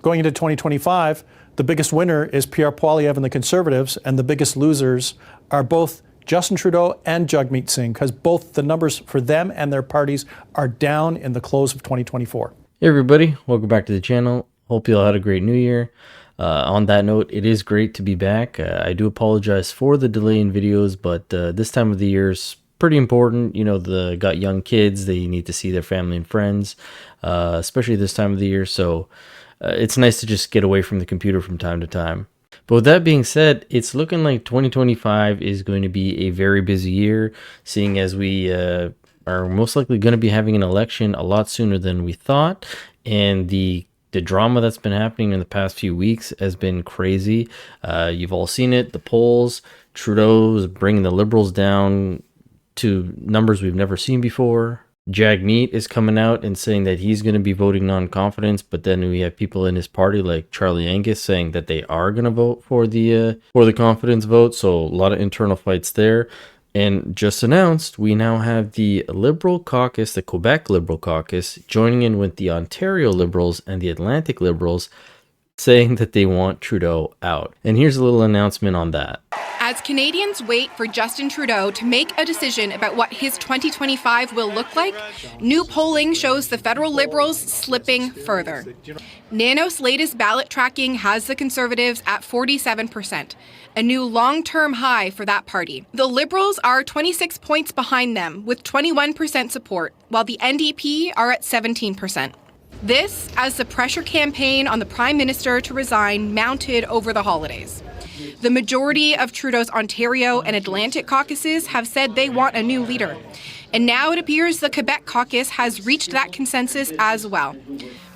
going into 2025, the biggest winner is Pierre Poilievre and the Conservatives, and the biggest losers are both Justin Trudeau and Jagmeet Singh, because both the numbers for them and their parties are down in the close of 2024. Hey everybody, welcome back to the channel. Hope you all had a great new year. On that note, it is great to be back. I do apologize for the delay in videos, but this time of the year is pretty important. You know, got young kids, they need to see their family and friends, especially this time of the year. So it's nice to just get away from the computer from time to time. But with that being said, it's looking like 2025 is going to be a very busy year, seeing as we are most likely going to be having an election a lot sooner than we thought. And the drama that's been happening in the past few weeks has been crazy. You've all seen it, the polls. Trudeau's bringing the Liberals down to numbers we've never seen before. Jagmeet is coming out and saying that he's going to be voting non-confidence, but then we have people in his party like Charlie Angus saying that they are going to vote for the confidence vote. So a lot of internal fights there. And just announced, we now have the Liberal caucus, the Quebec Liberal caucus, joining in with the Ontario Liberals and the Atlantic Liberals, saying that they want Trudeau out. And here's a little announcement on that. As Canadians wait for Justin Trudeau to make a decision about what his 2025 will look like, new polling shows the federal Liberals slipping further. Nanos' latest ballot tracking has the Conservatives at 47%, a new long-term high for that party. The Liberals are 26 points behind them, with 21% support, while the NDP are at 17%. This as the pressure campaign on the Prime Minister to resign mounted over the holidays. The majority of Trudeau's Ontario and Atlantic caucuses have said they want a new leader. And now it appears the Quebec caucus has reached that consensus as well,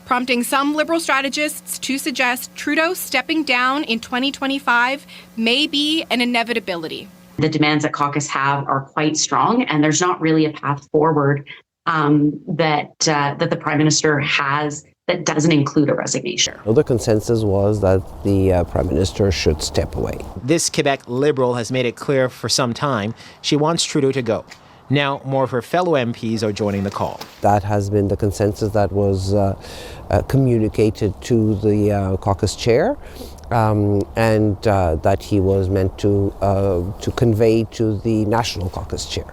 prompting some Liberal strategists to suggest Trudeau stepping down in 2025 may be an inevitability. The demands that caucus have are quite strong, and there's not really a path forward that the Prime Minister has that doesn't include a resignation. Well, the consensus was that the Prime Minister should step away. This Quebec Liberal has made it clear for some time she wants Trudeau to go. Now, more of her fellow MPs are joining the call. That has been the consensus that was communicated to the caucus chair, and that he was meant to convey to the national caucus chair.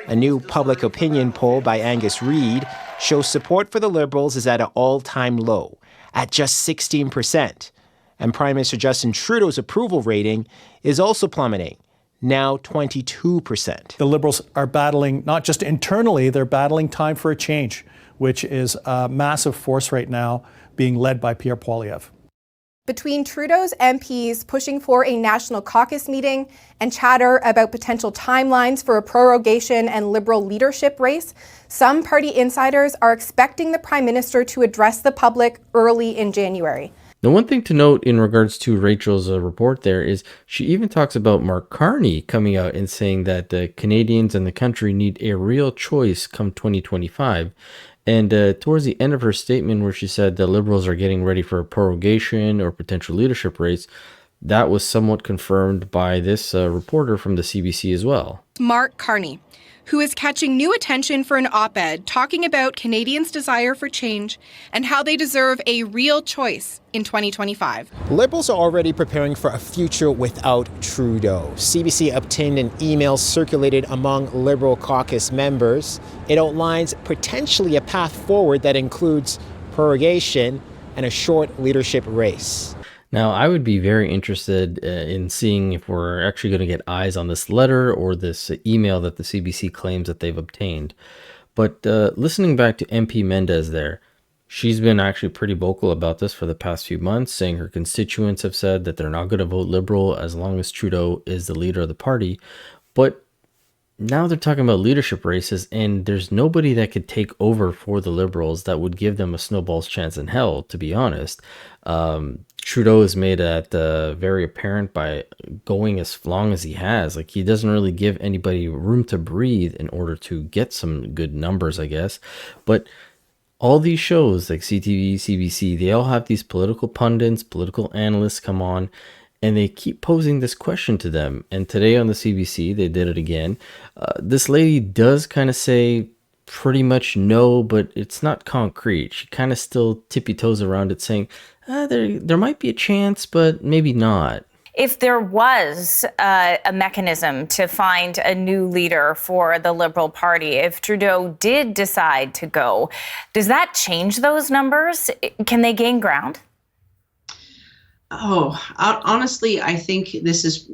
A new public opinion poll by Angus Reid shows support for the Liberals is at an all-time low, at just 16%. And Prime Minister Justin Trudeau's approval rating is also plummeting, now 22%. The Liberals are battling, not just internally, they're battling time for a change, which is a massive force right now, being led by Pierre Poilievre. Between Trudeau's MPs pushing for a national caucus meeting and chatter about potential timelines for a prorogation and Liberal leadership race, some party insiders are expecting the Prime Minister to address the public early in January. The one thing to note in regards to Rachel's report there is she even talks about Mark Carney coming out and saying that the Canadians and the country need a real choice come 2025. And towards the end of her statement where she said the Liberals are getting ready for a prorogation or potential leadership race, that was somewhat confirmed by this reporter from the CBC as well. Mark Carney, who is catching new attention for an op-ed talking about Canadians' desire for change and how they deserve a real choice in 2025. Liberals are already preparing for a future without Trudeau. CBC obtained an email circulated among Liberal caucus members. It outlines potentially a path forward that includes prorogation and a short leadership race. Now, I would be very interested in seeing if we're actually going to get eyes on this letter or this email that the CBC claims that they've obtained. But listening back to MP Mendez there, she's been actually pretty vocal about this for the past few months, saying her constituents have said that they're not going to vote Liberal as long as Trudeau is the leader of the party. But now they're talking about leadership races, and there's nobody that could take over for the Liberals that would give them a snowball's chance in hell, to be honest. Trudeau has made that very apparent by going as long as he has. Like, he doesn't really give anybody room to breathe in order to get some good numbers, I guess. But all these shows like CTV, CBC, they all have these political pundits, political analysts come on, and they keep posing this question to them. And today on the CBC, they did it again. This lady does kind of say, pretty much no, but it's not concrete. She kind of still tippy toes around it, saying there might be a chance, but maybe not. If there was a mechanism to find a new leader for the Liberal Party, if Trudeau did decide to go, does that change those numbers? Can they gain ground? Oh, honestly, I think this is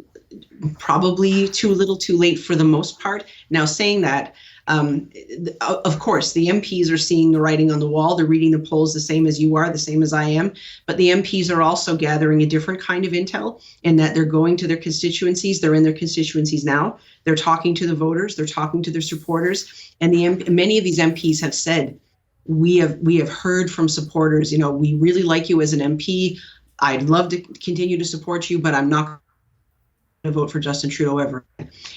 probably too little too late for the most part. Now, saying that, of course, the MPs are seeing the writing on the wall. They're reading the polls the same as you are, the same as I am. But the MPs are also gathering a different kind of intel in that they're going to their constituencies. They're in their constituencies now. They're talking to the voters. They're talking to their supporters. And many of these MPs have said, we have heard from supporters, we really like you as an MP. I'd love to continue to support you, but I'm not going to vote for Justin Trudeau ever.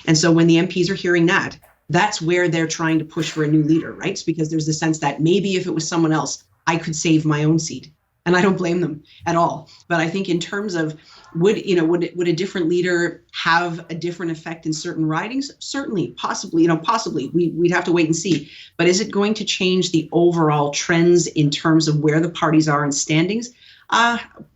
And so when the MPs are hearing that, that's where they're trying to push for a new leader, right? It's because there's the sense that maybe if it was someone else, I could save my own seat. And I don't blame them at all. But I think in terms of would a different leader have a different effect in certain ridings? Certainly, possibly, possibly. We'd have to wait and see. But is it going to change the overall trends in terms of where the parties are in standings?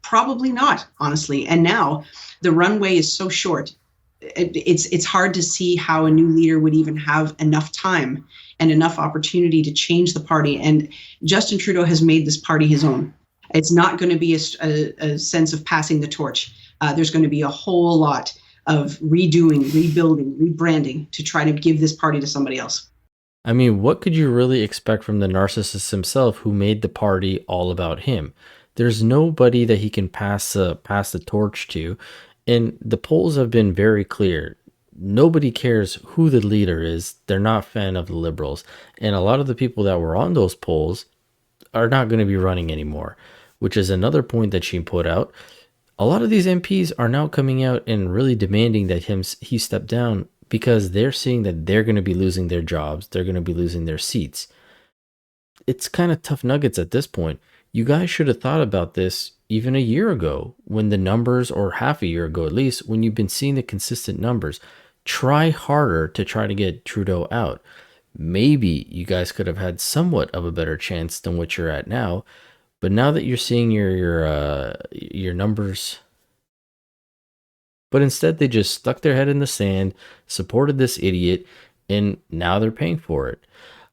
Probably not, honestly. And now the runway is so short. It's hard to see how a new leader would even have enough time and enough opportunity to change the party. And Justin Trudeau has made this party his own. It's not going to be a sense of passing the torch. There's going to be a whole lot of redoing, rebuilding, rebranding to try to give this party to somebody else. I mean, what could you really expect from the narcissist himself who made the party all about him? There's nobody that he can pass the torch to. And the polls have been very clear. Nobody cares who the leader is. They're not a fan of the Liberals. And a lot of the people that were on those polls are not going to be running anymore, which is another point that she put out. A lot of these MPs are now coming out and really demanding that he step down because they're seeing that they're going to be losing their jobs. They're going to be losing their seats. It's kind of tough nuggets at this point. You guys should have thought about this even a year ago when the numbers, or half a year ago at least, when you've been seeing the consistent numbers. Try harder to try to get Trudeau out. Maybe you guys could have had somewhat of a better chance than what you're at now. But now that you're seeing your numbers, but instead they just stuck their head in the sand, supported this idiot, and now they're paying for it.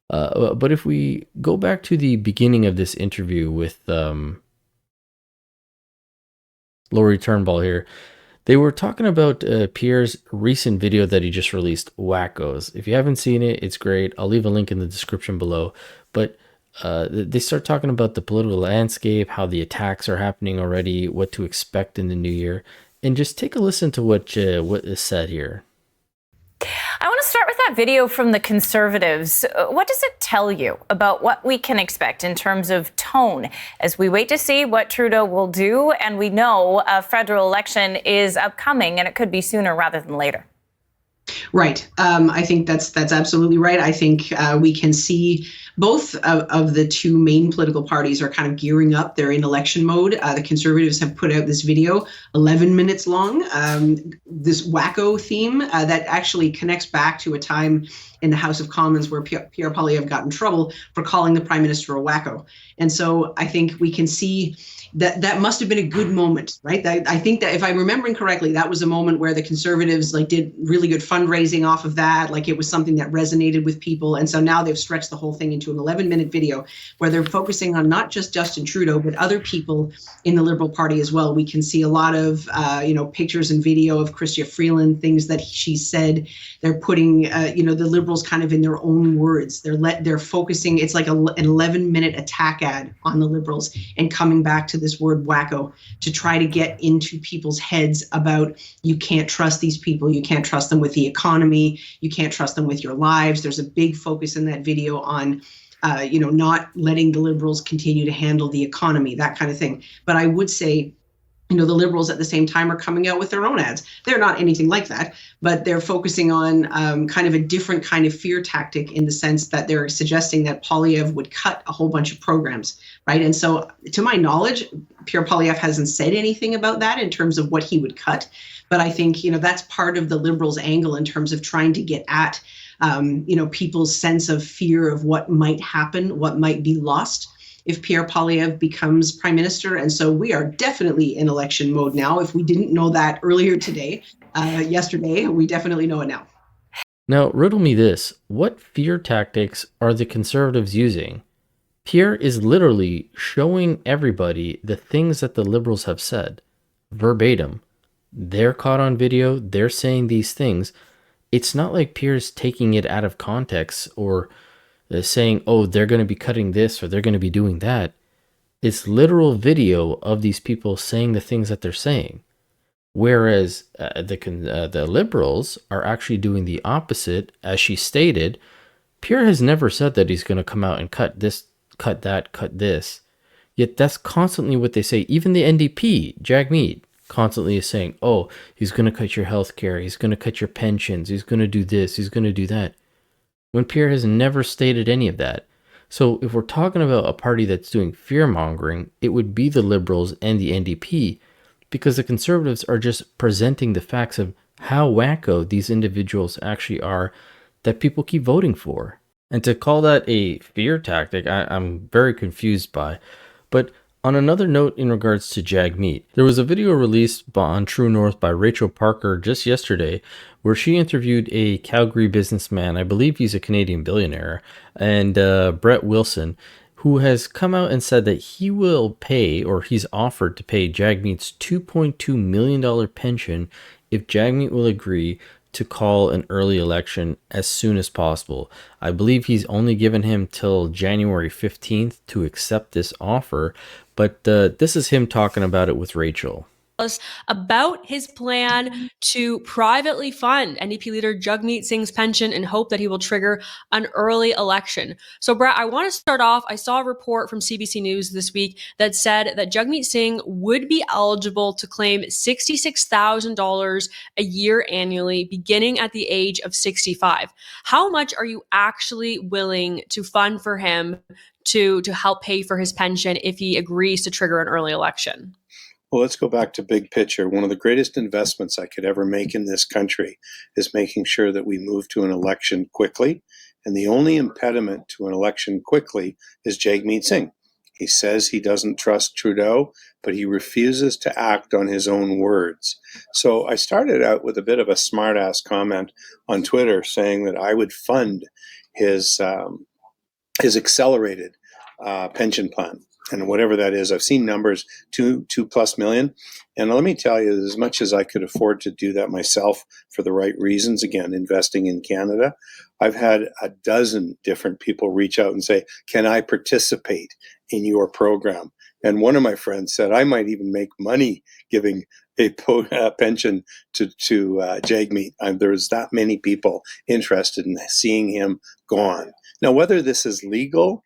But if we go back to the beginning of this interview with Laurie Turnbull here, they were talking about Pierre's recent video that he just released, Wackos. If you haven't seen it, it's great. I'll leave a link in the description below. But they start talking about the political landscape, how the attacks are happening already, what to expect in the new year. And just take a listen to what is said here. I want to start with that video from the Conservatives. What does it tell you about what we can expect in terms of tone as we wait to see what Trudeau will do? And we know a federal election is upcoming, and it could be sooner rather than later. Right. I think that's absolutely right. I think we can see both of the two main political parties are kind of gearing up. They're in election mode. The Conservatives have put out this video, 11 minutes long, this wacko theme that actually connects back to a time in the House of Commons where Pierre Poilievre got in trouble for calling the Prime Minister a wacko. And so I think we can see that must have been a good moment, right? I think that if I'm remembering correctly, that was a moment where the Conservatives did really good fundraising off of that. It was something that resonated with people. And so now they've stretched the whole thing into an 11-minute video where they're focusing on not just Justin Trudeau, but other people in the Liberal Party as well. We can see a lot of, pictures and video of Chrystia Freeland, things that she said. They're putting, the Liberals kind of in their own words. They're focusing. It's like an 11-minute attack ad on the Liberals and coming back to this word wacko to try to get into people's heads about you can't trust these people. You can't trust them with the economy. You can't trust them with your lives. There's a big focus in that video on not letting the Liberals continue to handle the economy, that kind of thing. But I would say, the Liberals at the same time are coming out with their own ads. They're not anything like that, but they're focusing on kind of a different kind of fear tactic in the sense that they're suggesting that Poilievre would cut a whole bunch of programs, right? And so to my knowledge, Pierre Poilievre hasn't said anything about that in terms of what he would cut. But I think, that's part of the Liberals' angle in terms of trying to get at people's sense of fear of what might happen, what might be lost if Pierre Poilievre becomes prime minister. And so we are definitely in election mode now. If we didn't know that earlier yesterday, we definitely know it now. Now, riddle me this. What fear tactics are the Conservatives using? Pierre is literally showing everybody the things that the Liberals have said, verbatim. They're caught on video, they're saying these things. It's not like Pierre's taking it out of context or saying, oh, they're going to be cutting this or they're going to be doing that. It's literal video of these people saying the things that they're saying. Whereas the Liberals are actually doing the opposite. As she stated, Pierre has never said that he's going to come out and cut this, cut that, cut this. Yet that's constantly what they say. Even the NDP, Jagmeet, constantly is saying, oh, he's going to cut your health care, he's going to cut your pensions, he's going to do this, he's going to do that. When Pierre has never stated any of that. So if we're talking about a party that's doing fear-mongering, it would be the Liberals and the NDP, because the Conservatives are just presenting the facts of how wacko these individuals actually are that people keep voting for. And to call that a fear tactic, I'm very confused by. But on another note in regards to Jagmeet, there was a video released on True North by Rachel Parker just yesterday where she interviewed a Calgary businessman, I believe he's a Canadian billionaire, and Brett Wilson, who has come out and said that he will pay, or he's offered to pay Jagmeet's $2.2 million pension if Jagmeet will agree to call an early election as soon as possible. I believe he's only given him till January 15th to accept this offer, but this is him talking about it with Rachel. About his plan to privately fund NDP leader Jagmeet Singh's pension in hope that he will trigger an early election. So, Brett, I want to start off. I saw a report from CBC News this week that said that Jagmeet Singh would be eligible to claim $66,000 a year annually, beginning at the age of 65. How much are you actually willing to fund for him to help pay for his pension if he agrees to trigger an early election? Well, let's go back to big picture. One of the greatest investments I could ever make in this country is making sure that we move to an election quickly. And the only impediment to an election quickly is Jagmeet Singh. He says he doesn't trust Trudeau, but he refuses to act on his own words. So I started out with a bit of a smart-ass comment on Twitter saying that I would fund his accelerated pension plan. And whatever that is, I've seen numbers, 2+ million. And let me tell you, as much as I could afford to do that myself for the right reasons, again, investing in Canada, I've had a dozen different people reach out and say, can I participate in your program? And one of my friends said, I might even make money giving a pension to Jagmeet. There's that many people interested in seeing him gone. Now, whether this is legal,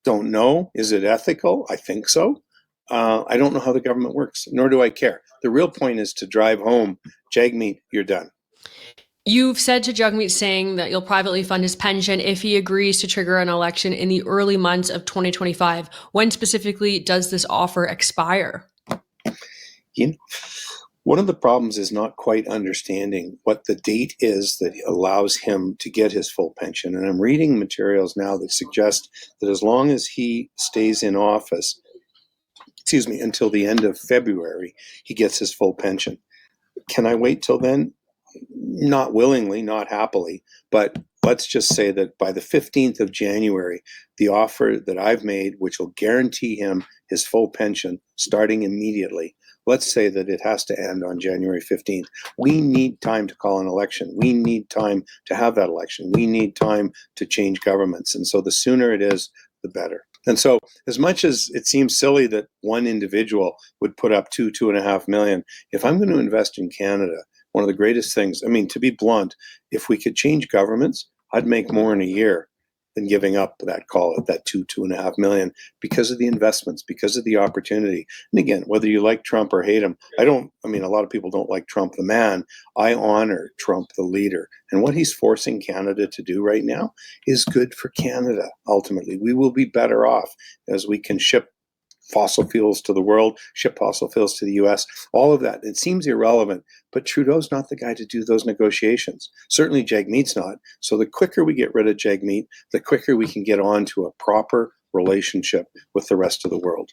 don't know. Is it ethical? I think so. I don't know how the government works, nor do I care. The real point is to drive home, Jagmeet, you're done. You've said to Jagmeet Singh that you'll privately fund his pension if he agrees to trigger an election in the early months of 2025. When specifically does this offer expire? One of the problems is not quite understanding what the date is that allows him to get his full pension. And I'm reading materials now that suggest that as long as he stays in office, until the end of February, he gets his full pension. Can I wait till then? Not willingly, not happily, but let's just say that by the 15th of January, the offer that I've made, which will guarantee him his full pension starting immediately, let's say that it has to end on January 15th. We need time to call an election. We need time to have that election. We need time to change governments. And so the sooner it is, the better. And so as much as it seems silly that one individual would put up $2.5 million, if I'm going to invest in Canada, one of the greatest things, to be blunt, if we could change governments, I'd make more in a year than giving up that $2.5 million because of the investments, because of the opportunity. And again, whether you like Trump or hate him, a lot of people don't like Trump the man. I honor Trump the leader. And what he's forcing Canada to do right now is good for Canada. Ultimately, we will be better off as we can ship fossil fuels to the world, ship fossil fuels to the US, all of that. It seems irrelevant, but Trudeau's not the guy to do those negotiations. Certainly Jagmeet's not. So the quicker we get rid of Jagmeet, the quicker we can get on to a proper relationship with the rest of the world.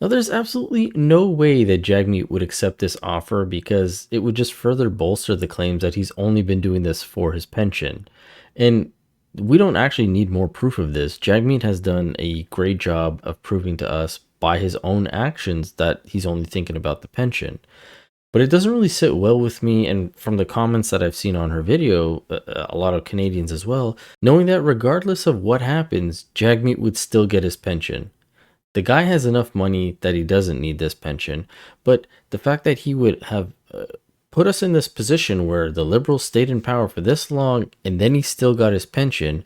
Now, there's absolutely no way that Jagmeet would accept this offer because it would just further bolster the claims that he's only been doing this for his pension. And we don't actually need more proof of this. Jagmeet has done a great job of proving to us by his own actions that he's only thinking about the pension. But it doesn't really sit well with me, and from the comments that I've seen on her video, a lot of Canadians as well, knowing that regardless of what happens, Jagmeet would still get his pension. The guy has enough money that he doesn't need this pension, but the fact that he would have put us in this position where the Liberals stayed in power for this long and then he still got his pension,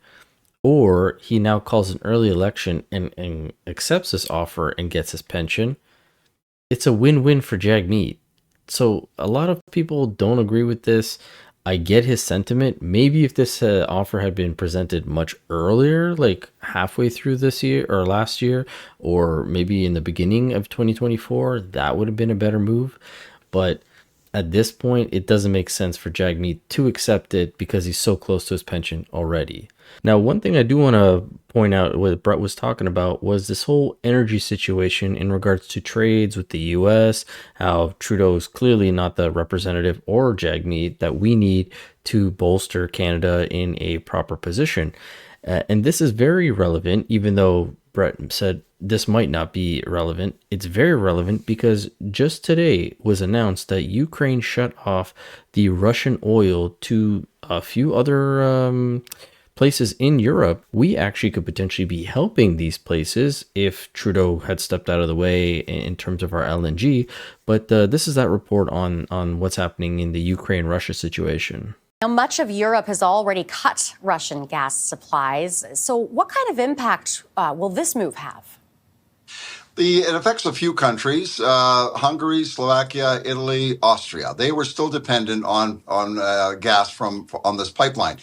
or he now calls an early election and accepts this offer and gets his pension, it's a win-win for Jagmeet. So a lot of people don't agree with this. I get his sentiment. Maybe if this offer had been presented much earlier, like halfway through this year or last year, or maybe in the beginning of 2024, that would have been a better move. But at this point, it doesn't make sense for Jagmeet to accept it because he's so close to his pension already. Now, one thing I do want to point out, what Brett was talking about, was this whole energy situation in regards to trades with the US, how Trudeau is clearly not the representative or Jagmeet that we need to bolster Canada in a proper position. And this is very relevant, even though Brett said this might not be relevant. It's very relevant because just today was announced that Ukraine shut off the Russian oil to a few other places in Europe. We actually could potentially be helping these places if Trudeau had stepped out of the way in terms of our LNG. But this is that report on what's happening in the Ukraine-Russia situation. Now, much of Europe has already cut Russian gas supplies. So what kind of impact will this move have? It affects a few countries, Hungary, Slovakia, Italy, Austria. They were still dependent on gas on this pipeline,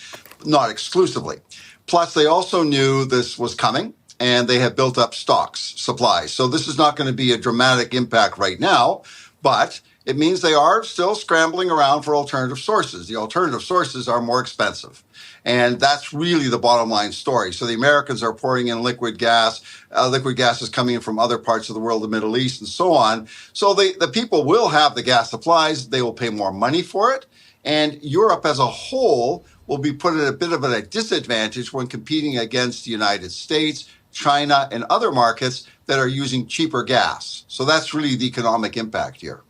not exclusively. Plus, they also knew this was coming, and they have built up supplies. So this is not going to be a dramatic impact right now, but it means they are still scrambling around for alternative sources. The alternative sources are more expensive. And that's really the bottom line story. So the Americans are pouring in liquid gas. Liquid gas is coming in from other parts of the world, the Middle East, and so on. So the people will have the gas supplies. They will pay more money for it. And Europe as a whole will be put at a bit of a disadvantage when competing against the United States, China, and other markets that are using cheaper gas. So that's really the economic impact here.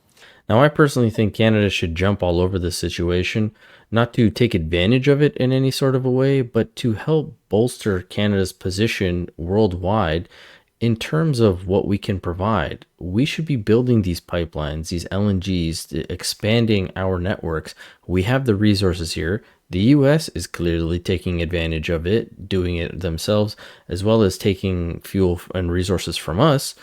Now, I personally think Canada should jump all over this situation, not to take advantage of it in any sort of a way, but to help bolster Canada's position worldwide in terms of what we can provide. We should be building these pipelines, these LNGs, expanding our networks. We have the resources here. The US is clearly taking advantage of it, doing it themselves, as well as taking fuel and resources from us.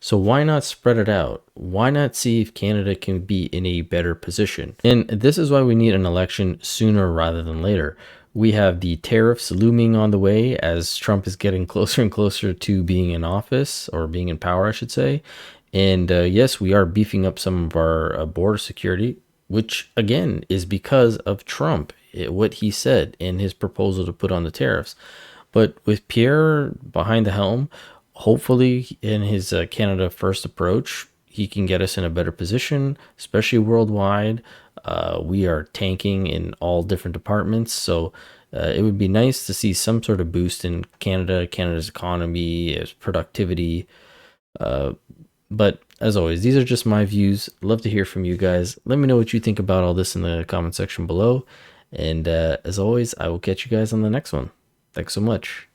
So why not spread it out? Why not see if Canada can be in a better position? And this is why we need an election sooner rather than later. We have the tariffs looming on the way as Trump is getting closer and closer to being in office, or being in power, I should say. And yes, we are beefing up some of our border security, which again is because of Trump, what he said in his proposal to put on the tariffs. But with Pierre behind the helm, hopefully in his Canada First approach, he can get us in a better position, especially worldwide. We are tanking in all different departments, so it would be nice to see some sort of boost in Canada's economy, its productivity. But as always, these are just my views. Love to hear from you guys. Let me know what you think about all this in the comment section below. And as always, I will catch you guys on the next one. Thanks so much.